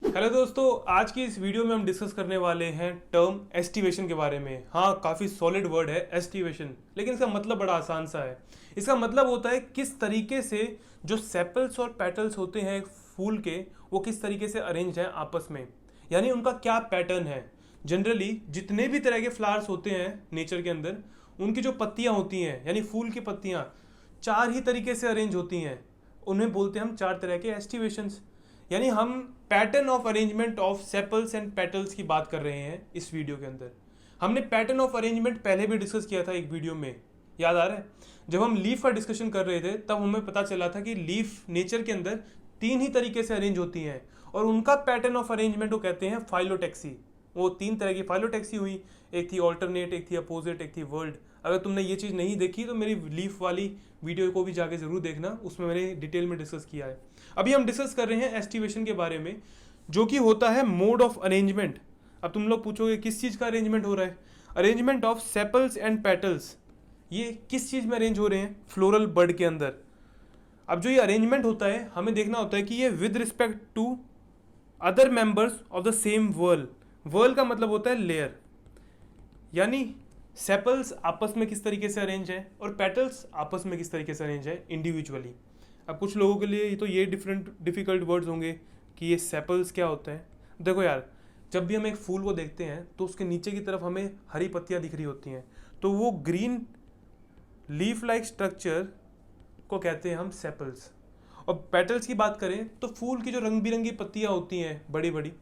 Hello दोस्तों, आज की इस वीडियो में हम डिस्कस करने वाले हैं टर्म एस्टिवेशन के बारे में। हाँ, काफ़ी सॉलिड वर्ड है एस्टिवेशन, लेकिन इसका मतलब बड़ा आसान सा है। इसका मतलब होता है किस तरीके से जो सेपल्स और पेटल्स होते हैं फूल के, वो किस तरीके से अरेंज हैं आपस में, यानी उनका क्या पैटर्न है। जनरली जितने भी तरह के फ्लावर्स होते हैं नेचर के अंदर, उनकी जो पत्तियां होती हैं यानी फूल की पत्तियां चार ही तरीके से अरेंज होती हैं। उन्हें बोलते हैं हम चार तरह के एस्टिवेशंस। यानी हम pattern of arrangement of sepals and petals की बात कर रहे हैं इस वीडियो के अंदर। हमने पैटर्न ऑफ अरेंजमेंट पहले भी डिस्कस किया था एक वीडियो में, याद आ रहा है? जब हम लीफ का डिस्कशन कर रहे थे तब हमें पता चला था कि लीफ नेचर के अंदर तीन ही तरीके से अरेंज होती हैं और उनका पैटर्न ऑफ अरेंजमेंट को कहते हैं फाइलोटेक्सी। वो तीन तरह की फाइलोटेक्सी हुई, एक थी ऑल्टरनेट, एक थी अपोजिट, एक थी वर्ल्ड। अगर तुमने ये चीज़ नहीं देखी तो मेरी लीफ वाली वीडियो को भी जाके ज़रूर देखना, उसमें मैंने डिटेल में डिस्कस किया है। अभी हम डिस्कस कर रहे हैं एस्टिवेशन के बारे में, जो कि होता है मोड ऑफ अरेंजमेंट। अब तुम लोग पूछोगे किस चीज़ का अरेंजमेंट हो रहा है? Arrangement of sepals and petals. ये किस चीज़ में अरेंज हो रहे हैं? फ्लोरल बर्ड के अंदर। अब जो ये अरेंजमेंट होता है, हमें देखना होता है कि ये with respect to other members of the same whorl. Whorl का मतलब होता है लेयर, यानी सेपल्स आपस में किस तरीके से अरेंज है और पेटल्स आपस में किस तरीके से अरेंज है इंडिविजुअली। अब कुछ लोगों के लिए तो ये डिफिकल्ट वर्ड्स होंगे कि ये सेपल्स क्या होता है। देखो यार, जब भी हम एक फूल को देखते हैं तो उसके नीचे की तरफ हमें हरी पत्तियां दिख रही होती हैं, तो वो ग्रीन लीफ लाइक स्ट्रक्चर को कहते हैं हम सेपल्स। और पेटल्स की बात करें तो फूल की जो रंग बिरंगी पत्तियां होती हैं बड़ी बड़ी,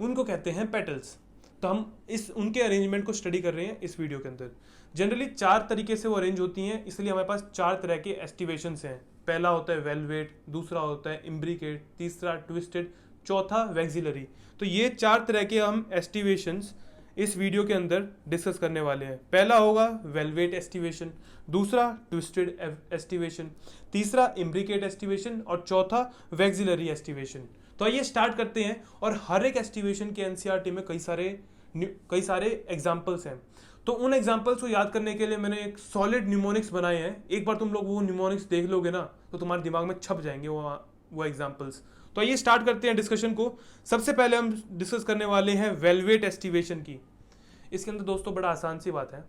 उनको कहते हैं पेटल्स। तो हम इस उनके अरेंजमेंट को स्टडी कर रहे हैं इस वीडियो के अंदर। जनरली चार तरीके से वो अरेंज होती हैं, इसलिए हमारे पास चार तरह के एस्टिवेशंस हैं। पहला होता है वेलवेट, दूसरा होता है इम्ब्रिकेट, तीसरा ट्विस्टेड, चौथा वैक्सिलरी। तो ये चार तरह के हम एस्टिवेशंस इस वीडियो के अंदर डिस्कस करने वाले हैं। पहला होगा वेलवेट एस्टिवेशन, दूसरा ट्विस्टेड एस्टिवेशन, तीसरा इम्ब्रिकेट एस्टिवेशन और चौथा वैक्सिलरी एस्टिवेशन। तो आइए स्टार्ट करते हैं। और हर एक एस्टिवेशन के एनसीईआरटी में कई सारे एग्जाम्पल्स हैं। तो उन एग्जाम्पल्स को याद करने के लिए मैंने एक सॉलिड न्यूमोनिक्स बनाए हैं। एक बार तुम लोग वो न्यूमोनिक्स देख लोगे ना तो तुम्हारे दिमाग में छप जाएंगे वो एग्जाम्पल्स। तो आइए स्टार्ट करते हैं डिस्कशन को। सबसे पहले हम डिस्कस करने वाले हैं वेलवेट एस्टिवेशन की। इसके अंदर दोस्तों बड़ा आसान सी बात है,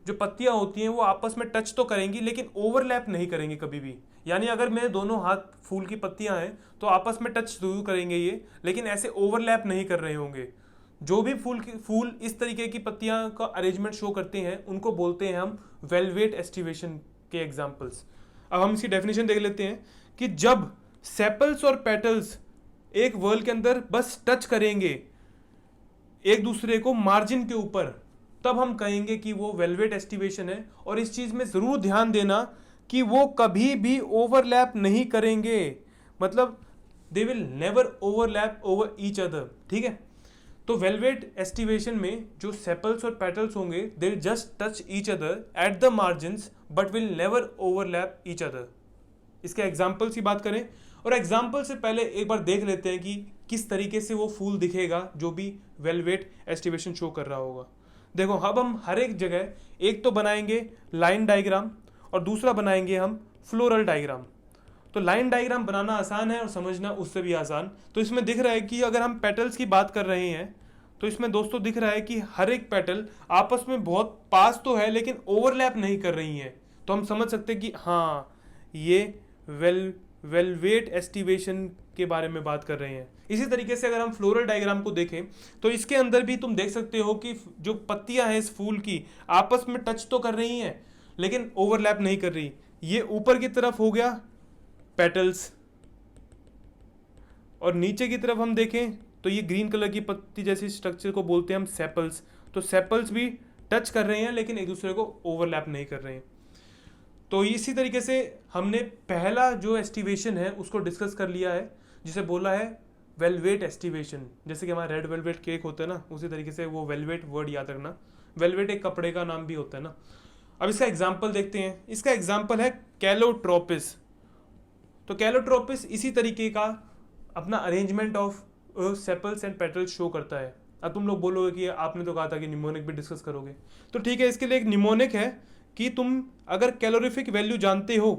जो पत्तियां होती हैं वो आपस में टच तो करेंगी लेकिन ओवरलैप नहीं करेंगी कभी भी। यानी अगर मेरे दोनों हाथ फूल की पत्तियां हैं तो आपस में टच जरूर करेंगे ये, लेकिन ऐसे ओवरलैप नहीं कर रहे होंगे। जो भी फूल इस तरीके की पत्तियां का अरेंजमेंट शो करते हैं उनको बोलते हैं हम वेलवेट एस्टिवेशन के एग्जाम्पल्स। अब हम इसकी डेफिनेशन देख लेते हैं कि जब सेपल्स और पेटल्स एक वर्ल के अंदर बस टच करेंगे एक दूसरे को मार्जिन के ऊपर, तब हम कहेंगे कि वो वेलवेट एस्टिवेशन है। और इस चीज में जरूर ध्यान देना कि वो कभी भी ओवरलैप नहीं करेंगे, मतलब they will never overlap over each other. ठीक है? तो वेलवेट एस्टिवेशन में जो सेपल्स और पेटल्स होंगे they will just touch each other at the margins but will never overlap each other. इसके एग्जाम्पल्स की बात करें, और एग्जाम्पल से पहले एक बार देख लेते हैं कि किस तरीके से वो फूल दिखेगा जो भी वेलवेट एस्टिवेशन शो कर रहा होगा। देखो, अब हम हर एक जगह एक तो बनाएंगे लाइन डायग्राम और दूसरा बनाएंगे हम फ्लोरल डायग्राम। तो लाइन डायग्राम बनाना आसान है और समझना उससे भी आसान। तो इसमें दिख रहा है कि अगर हम पेटल्स की बात कर रहे हैं तो इसमें दोस्तों दिख रहा है कि हर एक पेटल आपस में बहुत पास तो है लेकिन ओवरलैप नहीं कर रही हैं। तो हम समझ सकते हैं कि हाँ, ये वेलवेट एस्टिवेशन के बारे में बात कर रहे हैं। इसी तरीके से अगर हम फ्लोरल डायग्राम को देखें तो इसके अंदर भी तुम देख सकते हो कि जो पत्तियां हैं इस फूल की आपस में टच तो कर रही हैं लेकिन ओवरलैप नहीं कर रही। ये ऊपर की तरफ हो गया पेटल्स, और नीचे की तरफ हम देखें तो ये ग्रीन कलर की पत्ती जैसी स्ट्रक्चर को बोलते हैं हम सेपल्स। तो सेपल्स भी टच कर रहे हैं लेकिन एक दूसरे को ओवरलैप नहीं कर रहे हैं। तो इसी तरीके से हमने पहला जो एस्टिवेशन है उसको डिस्कस कर लिया है, जिसे बोला है वेलवेट एस्टिवेशन। जैसे कि हमारा रेड वेलवेट केक होता है ना, उसी तरीके से वो वेलवेट वर्ड याद रखना। वेलवेट एक कपड़े का नाम भी होता है ना। अब इसका एग्जाम्पल देखते हैं। इसका एग्जाम्पल है कैलोट्रोपिस। तो कैलोट्रोपिस इसी तरीके का अपना arrangement of sepals and petals show करता है। अब तुम लोग बोलोगे कि आपने तो कहा था कि निमोनिक भी डिस्कस करोगे, तो ठीक है, इसके लिए एक निमोनिक है कि तुम अगर कैलोरीफिक वैल्यू जानते हो,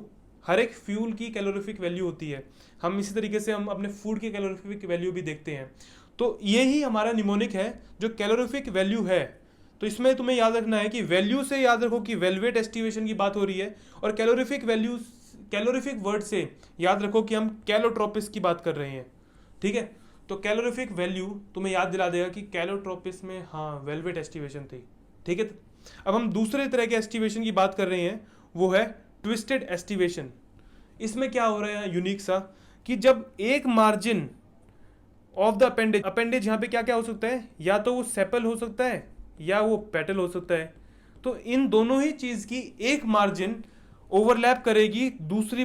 हर एक फ्यूल की कैलोरीफिक वैल्यू होती है। हम इसी तरीके से हम अपने फूड की कैलोरीफिक वैल्यू भी देखते हैं। तो ये ही हमारा निमोनिक है जो कैलोरीफिक वैल्यू है। तो इसमें तुम्हें याद रखना है कि वैल्यू से याद रखो कि वेलवेट एस्टिवेशन की बात हो रही है, और कैलोरीफिक वैल्यू, कैलोरीफिक वर्ड से याद रखो कि हम कैलोट्रोपिस की बात कर रहे हैं। ठीक है, तो कैलोरीफिक वैल्यू तुम्हें याद दिला देगा कि कैलोट्रोपिस में हाँ वेलवेट एस्टिवेशन थी। ठीक है, अब हम दूसरे तरह के एस्टिवेशन की बात कर रहे हैं, वो है ट्विस्टेड एस्टिवेशन। इसमें क्या हो रहा है यूनिक सा, कि जब एक margin of the appendage, appendage यहाँ पे क्या क्या हो सकता है, या तो वो सेपल हो सकता है या वो पेटल हो सकता है, तो इन दोनों ही चीज की एक मार्जिन ओवरलैप करेगी दूसरी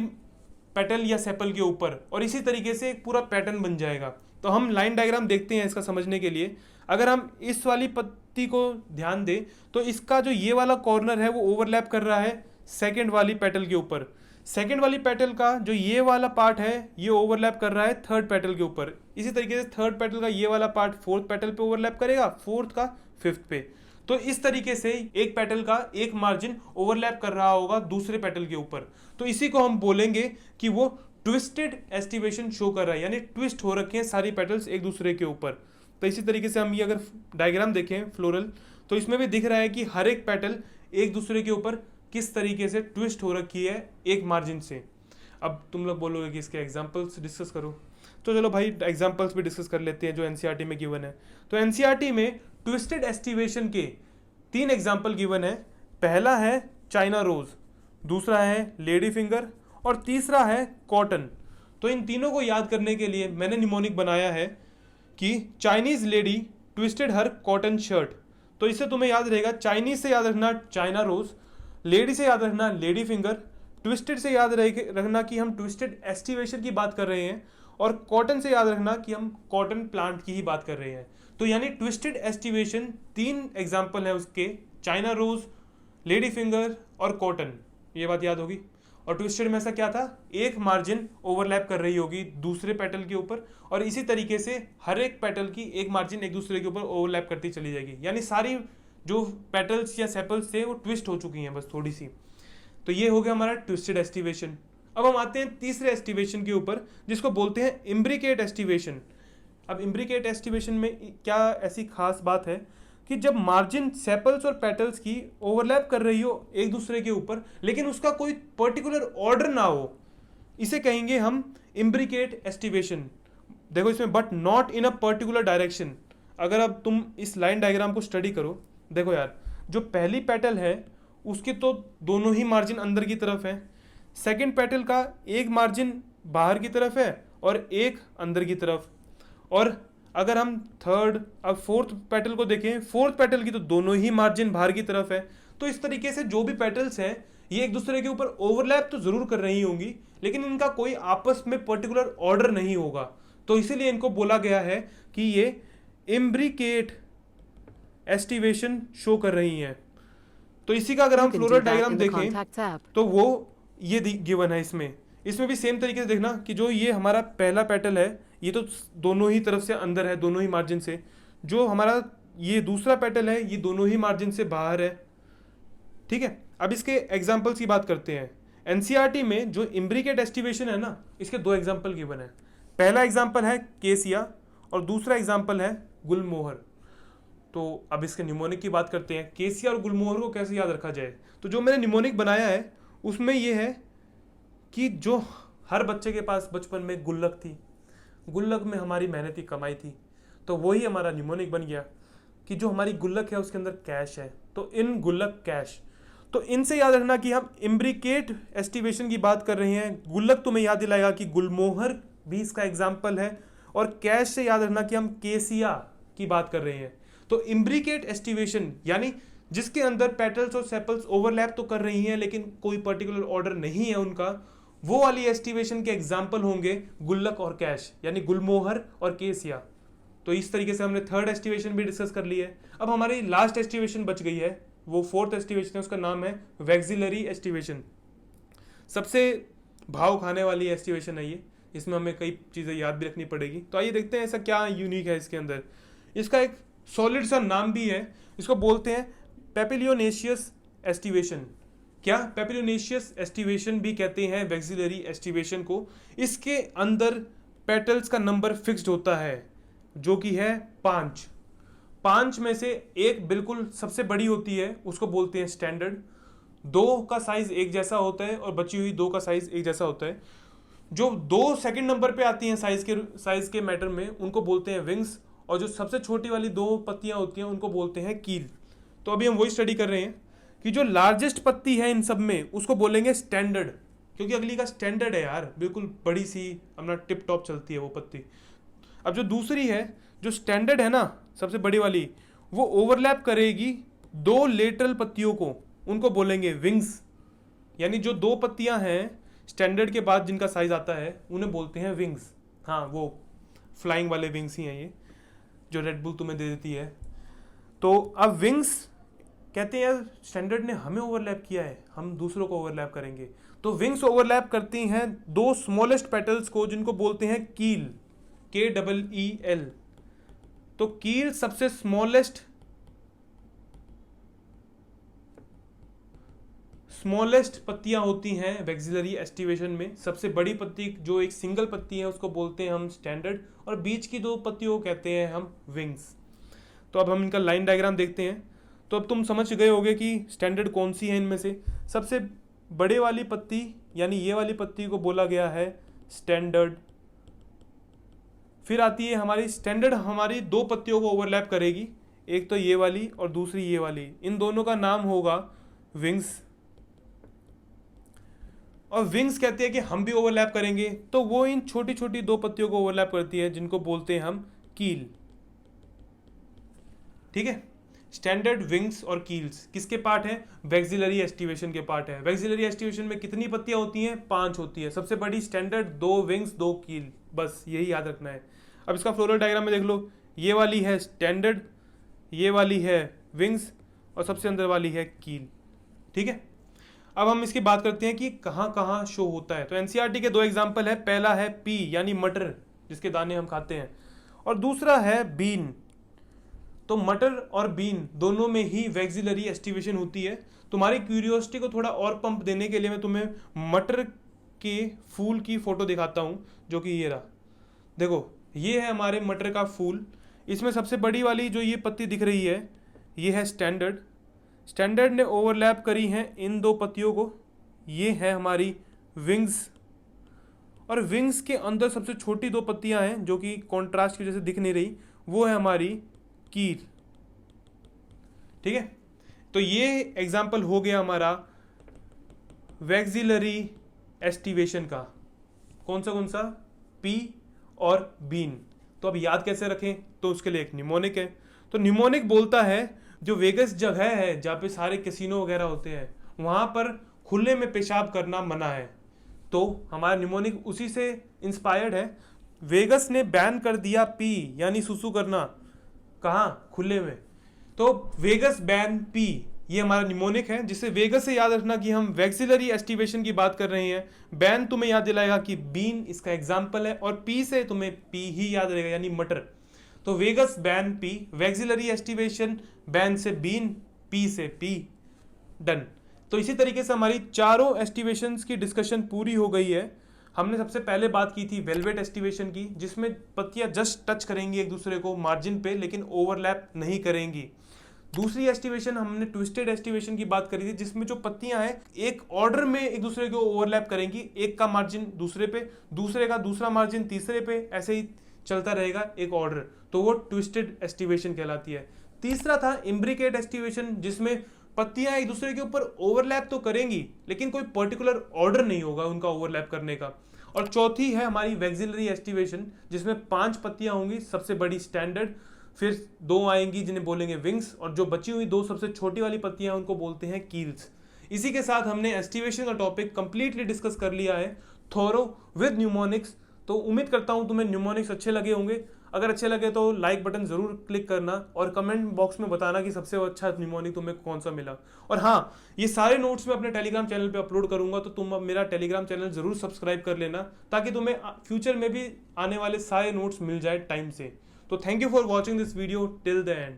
पेटल या सेपल के ऊपर, और इसी तरीके से एक पूरा पैटर्न बन जाएगा। तो हम लाइन डायग्राम देखते हैं इसका समझने के लिए। अगर हम इस वाली पत्ती को ध्यान दें तो इसका जो ये वाला कॉर्नर है वो ओवरलैप कर रहा है सेकेंड वाली पेटल के ऊपर, सेकेंड वाली पेटल का जो ये वाला पार्ट है ये ओवरलैप कर रहा है थर्ड पेटल के ऊपर, इसी तरीके से थर्ड पेटल का ये वाला पार्ट फोर्थ पेटल पे ओवरलैप करेगा, फोर्थ का फिफ्थ पे। तो इस तरीके से एक पेटल का एक मार्जिन ओवरलैप कर रहा होगा दूसरे पेटल के ऊपर, तो इसी को हम बोलेंगे कि वो ट्विस्टेड एस्टिवेशन शो कर रहा है, यानी ट्विस्ट हो रखे हैं सारी पेटल्स एक दूसरे के ऊपर। तो इसी तरीके से हम ये अगर डायग्राम देखें फ्लोरल, तो इसमें भी दिख रहा है कि हर एक पेटल एक दूसरे के ऊपर किस तरीके से ट्विस्ट हो रखी है एक मार्जिन से। अब तुम लोग बोलोगे कि इसके एग्जांपल्स डिस्कस करो, तो चलो भाई एग्जांपल्स भी डिस्कस कर लेते हैं जो एनसीईआरटी में गिवन है। तो एनसीईआरटी में ट्विस्टेड एस्टिवेशन के 3 एग्जाम्पल गिवन है। पहला है चाइना रोज, दूसरा है लेडी फिंगर, और तीसरा है कॉटन। तो इन तीनों को याद करने के लिए मैंने निमोनिक बनाया है कि चाइनीज लेडी ट्विस्टेड हर कॉटन शर्ट। तो इससे तुम्हें याद रहेगा, चाइनीज से याद रखना चाइना रोज, लेडी से याद रखना लेडी फिंगर, ट्विस्टेड से याद रखना कि हम ट्विस्टेड एस्टिवेशन की बात कर रहे हैं, और कॉटन से याद रखना कि हम कॉटन प्लांट की ही बात कर रहे हैं। तो यानी ट्विस्टेड एस्टिवेशन 3 एग्जाम्पल है उसके, चाइना रोज, लेडी फिंगर और कॉटन, ये बात याद होगी। और ट्विस्टेड में ऐसा क्या था, एक मार्जिन ओवरलैप कर रही होगी दूसरे पेटल के ऊपर, और इसी तरीके से हर एक पेटल की एक मार्जिन एक दूसरे के ऊपर ओवरलैप करती चली जाएगी, यानी सारी जो पेटल्स या सेपल्स थे वो ट्विस्ट हो चुकी हैं बस थोड़ी सी। तो ये हो गया हमारा ट्विस्टेड एस्टिवेशन। अब हम आते हैं तीसरे एस्टिवेशन के ऊपर, जिसको बोलते हैं इम्ब्रिकेट एस्टिवेशन। अब इम्ब्रिकेट एस्टिवेशन में क्या ऐसी खास बात है कि जब मार्जिन सेपल्स और पेटल्स की ओवरलैप कर रही हो एक दूसरे के ऊपर, लेकिन उसका कोई पर्टिकुलर ऑर्डर ना हो, इसे कहेंगे हम इम्ब्रिकेट एस्टिवेशन। देखो इसमें but not in a particular direction. अगर अब तुम इस लाइन डायग्राम को स्टडी करो, देखो यार, जो पहली पेटल है उसके तो दोनों ही मार्जिन अंदर की तरफ है, सेकंड पेटल का एक मार्जिन बाहर की तरफ है और एक अंदर की तरफ, और अगर हम थर्ड अब फोर्थ पेटल को देखें, फोर्थ पेटल की तो दोनों ही मार्जिन बाहर की तरफ है। तो इस तरीके से जो भी पेटल्स हैं ये एक दूसरे के ऊपर ओवरलैप तो जरूर कर रही होंगी, लेकिन इनका कोई आपस में पर्टिकुलर ऑर्डर नहीं होगा। तो इसीलिए इनको बोला गया है कि ये इम्ब्रिकेट एस्टिवेशन शो कर रही हैं। तो इसी का अगर हम फ्लोरल डायग्राम देखें तो वो ये गिवन है इसमें भी सेम तरीके से देखना कि जो ये हमारा पहला पेटल है ये तो दोनों ही तरफ से अंदर है, दोनों ही मार्जिन से। जो हमारा ये दूसरा पेटल है ये दोनों ही मार्जिन से बाहर है। ठीक है, अब इसके एग्जाम्पल्स की बात करते हैं। एनसीईआरटी में जो इम्ब्रिकेट एस्टिवेशन है ना, इसके 2 एग्जाम्पल गिवन है। पहला एग्जाम्पल है केसिया और दूसरा एग्जाम्पल है गुलमोहर। तो अब इसके निमोनिक की बात करते हैं। केसिया और गुलमोहर को कैसे याद रखा जाए, तो जो मैंने निमोनिक बनाया है उसमें ये है कि जो हर बच्चे के पास बचपन में गुल्लक थी, गुल्लक में हमारी मेहनती कमाई थी, तो वही हमारा निमोनिक बन गया कि जो हमारी गुल्लक है उसके अंदर कैश है, तो इन गुल्लक कैश। तो इनसे याद रखना कि हम इम्ब्रिकेट एस्टिवेशन की बात कर रहे हैं। गुल्लक तुम्हें याद दिलाएगा कि गुलमोहर भी इसका एग्जाम्पल है, और कैश से याद रखना कि हम केसिया की बात कर रहे हैं। तो इम्ब्रिकेट एस्टिवेशन यानी जिसके अंदर पेटल्स और सेपल्स ओवरलैप तो कर रही हैं लेकिन कोई पर्टिकुलर ऑर्डर नहीं है उनका, वो वाली एस्टिवेशन के एग्जाम्पल होंगे गुल्लक और कैश, यानी गुलमोहर और केसिया। तो इस तरीके से हमने थर्ड एस्टिवेशन भी डिस्कस कर ली है। अब हमारी लास्ट एस्टिवेशन बच गई है, वो फोर्थ एस्टिवेशन है, उसका नाम है वैक्सिलरी एस्टिवेशन। सबसे भाव खाने वाली एस्टिवेशन है ये, इसमें हमें कई चीज़ें याद भी रखनी पड़ेगी। तो आइए देखते हैं ऐसा क्या यूनिक है इसके अंदर। इसका एक सॉलिड सा नाम भी है, इसको बोलते हैं पेपिलियोनेशियस एस्टिवेशन। क्या पेपिलियोनेशियस एस्टिवेशन भी कहते हैं वैक्सिलरी एस्टिवेशन को। इसके अंदर पेटल्स का नंबर फिक्स्ड होता है, जो कि है 5। 5 में से एक बिल्कुल सबसे बड़ी होती है, उसको बोलते हैं स्टैंडर्ड। 2 का साइज एक जैसा होता है और बची हुई 2 का साइज एक जैसा होता है। जो 2 सेकंड नंबर पे आती हैं साइज के मैटर में, उनको बोलते हैं विंग्स। और जो सबसे छोटी वाली 2 पत्तियां होती हैं उनको बोलते हैं कील। तो अभी हम वही स्टडी कर रहे हैं कि जो लार्जेस्ट पत्ती है इन सब में उसको बोलेंगे स्टैंडर्ड, क्योंकि अगली का स्टैंडर्ड है यार, बिल्कुल बड़ी सी अपना टिप टॉप चलती है वो पत्ती। अब जो दूसरी है, जो स्टैंडर्ड है ना सबसे बड़ी वाली, वो ओवरलैप करेगी 2 लेटरल पत्तियों को, उनको बोलेंगे विंग्स। यानी जो 2 पत्तियां हैं स्टैंडर्ड के बाद जिनका साइज आता है उन्हें बोलते हैं विंग्स। हाँ, वो फ्लाइंग वाले विंग्स ही हैं ये, जो रेड बुल तुम्हें दे देती है। तो अब विंग्स कहते हैं यार स्टैंडर्ड ने हमें ओवरलैप किया है, हम दूसरों को ओवरलैप करेंगे। तो विंग्स ओवरलैप करती हैं 2 स्मॉलेस्ट पेटल्स को, जिनको बोलते हैं कील, KEEL। तो कील सबसे स्मॉलेस्ट पत्तियां होती हैं वैक्सिलरी एस्टिवेशन में। सबसे बड़ी पत्ती जो एक सिंगल पत्ती है उसको बोलते हैं हम स्टैंडर्ड, और बीच की 2 पत्तियों को कहते हैं हम विंग्स। तो अब हम इनका लाइन डायग्राम देखते हैं। तो अब तुम समझ गए होगे कि स्टैंडर्ड कौन सी है इनमें से। सबसे बड़े वाली पत्ती यानी ये वाली पत्ती को बोला गया है स्टैंडर्ड। फिर आती है हमारी स्टैंडर्ड, हमारी 2 पत्तियों को ओवरलैप करेगी, एक तो ये वाली और दूसरी ये वाली, इन दोनों का नाम होगा विंग्स। और विंग्स कहते हैं कि हम भी ओवरलैप करेंगे, तो वो इन छोटी छोटी 2 पत्तियों को ओवरलैप करती है, जिनको बोलते हैं हम कील। ठीक है, स्टैंडर्ड, विंग्स और कील्स किसके पार्ट है? वैक्सिलरी एस्टिवेशन के पार्ट है। वैक्सिलरी एस्टिवेशन में कितनी पत्तियां होती हैं? 5 होती है। सबसे बड़ी स्टैंडर्ड, 2 विंग्स 2 कील, बस यही याद रखना है। अब इसका फ्लोरल डायग्राम में देख लो, ये वाली है स्टैंडर्ड, ये वाली है विंग्स और सबसे अंदर वाली है कील। ठीक है, अब हम इसकी बात करते हैं कि कहाँ कहाँ शो होता है। तो एनसीईआरटी के 2 एग्जाम्पल है, पहला है पी यानी मटर, जिसके दाने हम खाते हैं, और दूसरा है बीन। तो मटर और बीन दोनों में ही वैक्सिलरी एस्टिवेशन होती है। तुम्हारी क्यूरियोसिटी को थोड़ा और पंप देने के लिए मैं तुम्हें मटर के फूल की फोटो दिखाता हूँ, जो कि ये रहा। देखो, ये है हमारे मटर का फूल। इसमें सबसे बड़ी वाली जो ये पत्ती दिख रही है, ये है स्टैंडर्ड। स्टैंडर्ड ने ओवरलैप करी हैं इन 2 पत्तियों को, ये है हमारी विंग्स। और विंग्स के अंदर सबसे छोटी 2 पत्तियां हैं जो कि कॉन्ट्रास्ट की वजह से दिख नहीं रही, वो है हमारी कील। ठीक है, तो ये एग्जाम्पल हो गया हमारा वैक्सिलरी एस्टिवेशन का। कौन सा? पी और बीन। तो अब याद कैसे रखें? तो उसके लिए एक निमोनिक है। तो निमोनिक बोलता है जो वेगस जगह है जहाँ पे सारे कैसीनो वगैरह होते हैं, वहाँ पर खुले में पेशाब करना मना है। तो हमारा निमोनिक उसी से इंस्पायर्ड है। वेगस ने बैन कर दिया पी यानी सुसु करना, कहाँ? खुले में। तो वेगस बैन पी, ये हमारा निमोनिक है, जिससे वेगस से याद रखना कि हम वैक्सिलरी एस्टिवेशन की बात कर रहे हैं। बैन तुम्हें याद दिलाएगा कि बीन इसका एग्जाम्पल है, और पी से तुम्हें पी ही याद रहेगा यानी मटर। तो वेगस बैन पी, वैक्सिलरी एस्टिवेशन बैन से बीन, पी से पी, डन। तो इसी तरीके से हमारी चारों एस्टिवेशंस की डिस्कशन पूरी हो गई है। हमने सबसे पहले बात की थी वेलवेट एस्टिवेशन की, जिसमें पत्तियां जस्ट टच करेंगी एक दूसरे को मार्जिन पे, लेकिन ओवरलैप नहीं करेंगी। दूसरी एस्टिवेशन हमने ट्विस्टेड एस्टिवेशन की बात करी थी, जिसमें जो पत्तियां हैं एक ऑर्डर में एक दूसरे को ओवरलैप करेंगी, एक का मार्जिन दूसरे पे, दूसरे का दूसरा मार्जिन तीसरे पे, ऐसे ही चलता रहेगा एक ऑर्डर। तो वो ट्विस्टेड एस्टिवेशन कहलाती है। तीसरा था इम्ब्रिकेट एस्टिवेशन, जिसमें पत्तियां एक दूसरे के ऊपर ओवरलैप तो करेंगी लेकिन कोई पर्टिकुलर ऑर्डर नहीं होगा उनका ओवरलैप करने का। और चौथी है हमारी वैक्सिलरी एस्टिवेशन, जिसमें 5 पत्तियां होंगी, सबसे बड़ी स्टैंडर्ड, फिर 2 आएंगी जिन्हें बोलेंगे विंग्स, और जो बची हुई 2 सबसे छोटी वाली पत्तियां उनको बोलते हैं कील्स। इसी के साथ हमने एस्टिवेशन का टॉपिक कंप्लीटली डिस्कस कर लिया है, थोरो विद न्यूमोनिक्स। तो उम्मीद करता हूं तुम्हें न्यूमोनिक्स अच्छे लगे होंगे। अगर अच्छे लगे तो लाइक बटन जरूर क्लिक करना और कमेंट बॉक्स में बताना कि सबसे अच्छा न्यूमोनिक तुम्हें कौन सा मिला। और हाँ, ये सारे नोट्स मैं अपने टेलीग्राम चैनल पे अपलोड करूंगा, तो तुम अब मेरा टेलीग्राम चैनल जरूर सब्सक्राइब कर लेना, ताकि तुम्हें फ्यूचर में भी आने वाले सारे नोट्स मिल जाए टाइम से। तो thank you for watching this video till the end.